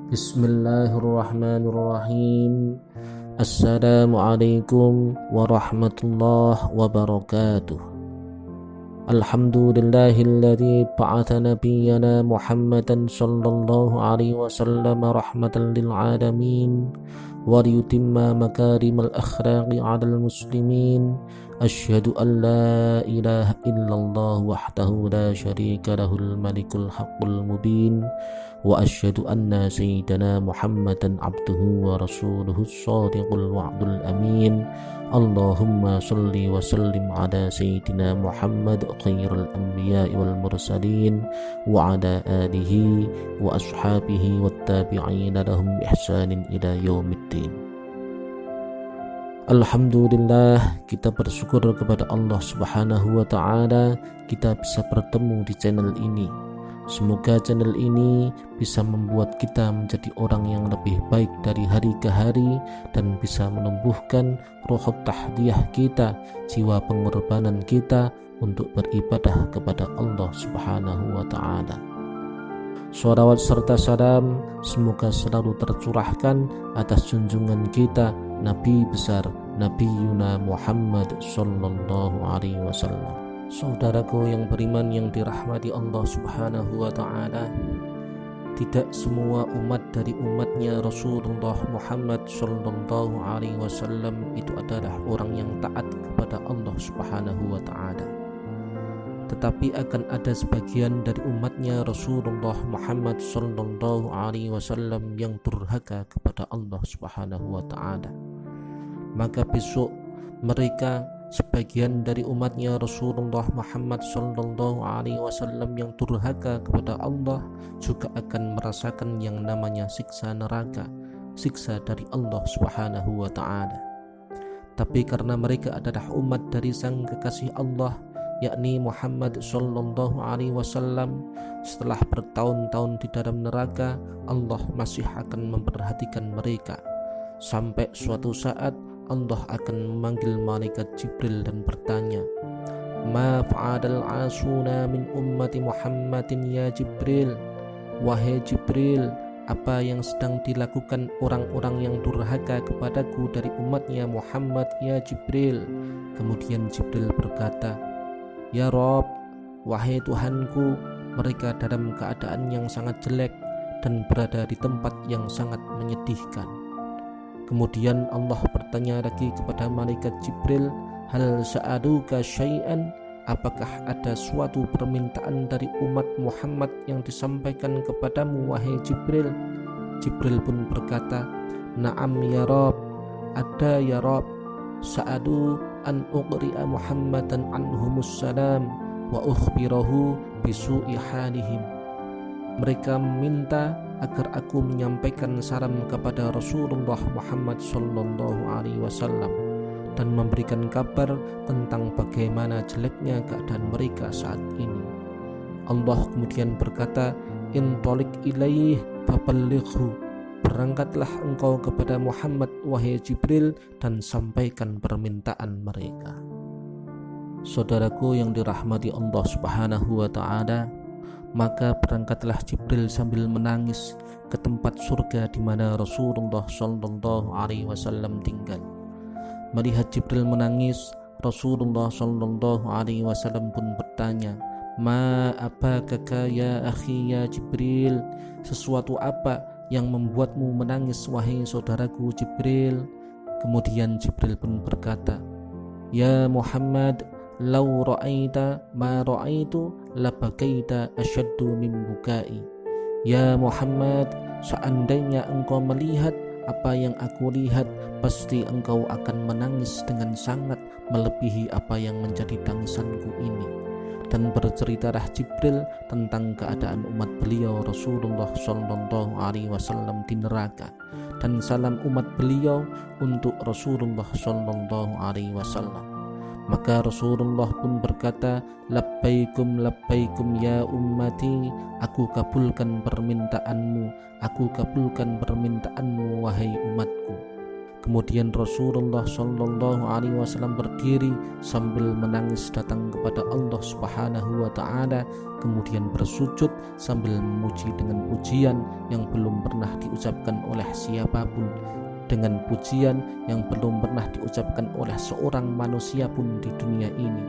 Bismillahirrahmanirrahim. Assalamualaikum warahmatullahi wabarakatuh. Alhamdulillahilladzi ba'atha nabiyyana Muhammadan sallallahu alaihi wasallam rahmatan lil alamin wa liyutimma makarimal akhlaqi 'alal muslimin. Asyhadu an la ilaha illallah wahdahu la syarika lahul malikul haqqul mubin wa asyhadu anna sayyidana Muhammadan abduhu wa rasuluhus shadiqul wa'dul amin. Allahumma salli wa sallim ala sayyidina Muhammad khairul anbiya'i wal mursalin wa ala alihi wa ashabihi wat tabi'ina lahum ihsanin ila yaumiddin. Alhamdulillah, kita bersyukur kepada Allah Subhanahu wa ta'ala kita bisa bertemu di channel ini. Semoga channel ini bisa membuat kita menjadi orang yang lebih baik dari hari ke hari dan bisa menumbuhkan roh tahdiyah kita, jiwa pengorbanan kita untuk beribadah kepada Allah Subhanahu wa ta'ala. Shalawat serta salam semoga selalu tercurahkan atas junjungan kita Nabi besar Nabi Yuna Muhammad sallallahu alaihi wasallam. Saudaraku yang beriman yang dirahmati Allah Subhanahu wa ta'ala, tidak semua umat dari umatnya Rasulullah Muhammad sallallahu alaihi wasallam itu adalah orang yang taat kepada Allah Subhanahu wa ta'ala. Tetapi akan ada sebagian dari umatnya Rasulullah Muhammad sallallahu alaihi wasallam yang durhaka kepada Allah Subhanahu wa ta'ala. Maka besok mereka, sebagian dari umatnya Rasulullah Muhammad sallallahu alaihi wasallam yang durhaka kepada Allah juga akan merasakan yang namanya siksa neraka, siksa dari Allah Subhanahu wa ta'ala. Tapi karena mereka adalah umat dari sang kekasih Allah, yakni Muhammad sallallahu alaihi wasallam, setelah bertahun-tahun di dalam neraka, Allah masih akan memperhatikan mereka sampai suatu saat Allah akan memanggil malaikat Jibril dan bertanya, "Ma fa'adal asuna min ummati Muhammadin ya Jibril?" Wahai Jibril, apa yang sedang dilakukan orang-orang yang durhaka kepadaku dari umatnya Muhammad ya Jibril? Kemudian Jibril berkata, "Ya Rabb, wahai Tuhanku, mereka dalam keadaan yang sangat jelek dan berada di tempat yang sangat menyedihkan." Kemudian Allah bertanya lagi kepada malaikat Jibril, "Hal sa'aluka syai'an?" Apakah ada suatu permintaan dari umat Muhammad yang disampaikan kepadamu wahai Jibril? Jibril pun berkata, "Na'am ya Rabb, ada ya Rabb. Sa'alu an uqri'a Muhammadan anhumus salam wa ukhbirahu bisu'i halihim." Mereka meminta agar aku menyampaikan salam kepada Rasulullah Muhammad sallallahu alaihi wasallam dan memberikan kabar tentang bagaimana jeleknya keadaan mereka saat ini. Allah kemudian berkata, "Intalik ilaih faballighhu." Berangkatlah engkau kepada Muhammad wahai Jibril dan sampaikan permintaan mereka. Saudaraku yang dirahmati Allah Subhanahu wa ta'ala, maka berangkatlah Jibril sambil menangis ke tempat surga di mana Rasulullah sallallahu alaihi wasallam tinggal. Melihat Jibril menangis, Rasulullah sallallahu alaihi wasallam pun bertanya, "Ma abakaka ya akhi ya Jibril?" Sesuatu apa yang membuatmu menangis wahai saudaraku Jibril? Kemudian Jibril pun berkata, "Ya Muhammad, lau ra'aita ma ra'aitu labakaita asyaddu min bukai." Ya Muhammad, seandainya engkau melihat apa yang aku lihat, pasti engkau akan menangis dengan sangat melebihi apa yang menjadi tangisanku ini. Dan berceritalah Jibril tentang keadaan umat beliau Rasulullah sallallahu alaihi wasallam di neraka dan salam umat beliau untuk Rasulullah sallallahu alaihi wasallam. Maka Rasulullah pun berkata, "Labbaikum labbaikum ya ummati." Aku kabulkan permintaanmu, aku kabulkan permintaanmu wahai umatku. Kemudian Rasulullah Shallallahu Alaihi Wasallam berdiri sambil menangis datang kepada Allah Subhanahu Wa Taala, kemudian bersujud sambil memuji dengan pujian yang belum pernah diucapkan oleh siapapun, dengan pujian yang belum pernah diucapkan oleh seorang manusia pun di dunia ini.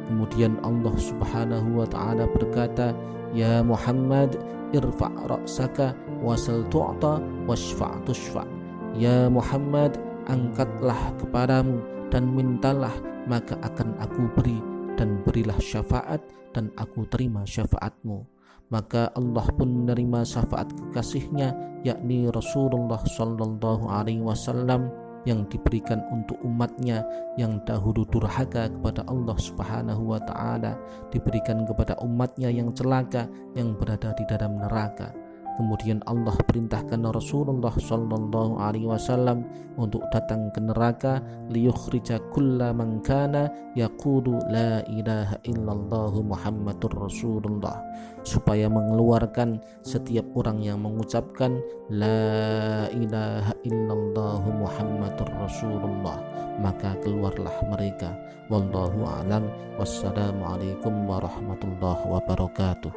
Kemudian Allah Subhanahu Wa Taala berkata, Ya Muhammad, irfa' ra'saka wasal tu'ta washfa' tushfa'. Ya Muhammad, angkatlah kepadamu dan mintalah, maka akan aku beri, dan berilah syafaat dan aku terima syafaatmu. Maka Allah pun menerima syafaat kekasihnya, yakni Rasulullah Sallallahu Alaihi Wasallam, yang diberikan untuk umatnya yang dahulu durhaka kepada Allah Subhanahu Wa Taala, diberikan kepada umatnya yang celaka, yang berada di dalam neraka. Kemudian Allah perintahkan Rasulullah Sallallahu Alaihi Wasallam untuk datang ke neraka, liyukhrija kulla man kana yaqulu la ilaha illallah Muhammadur Rasulullah, supaya mengeluarkan setiap orang yang mengucapkan la ilaha illallah Muhammadur Rasulullah, maka keluarlah mereka. Wallahu a'lam. Wassalamualaikum warahmatullahi wabarakatuh.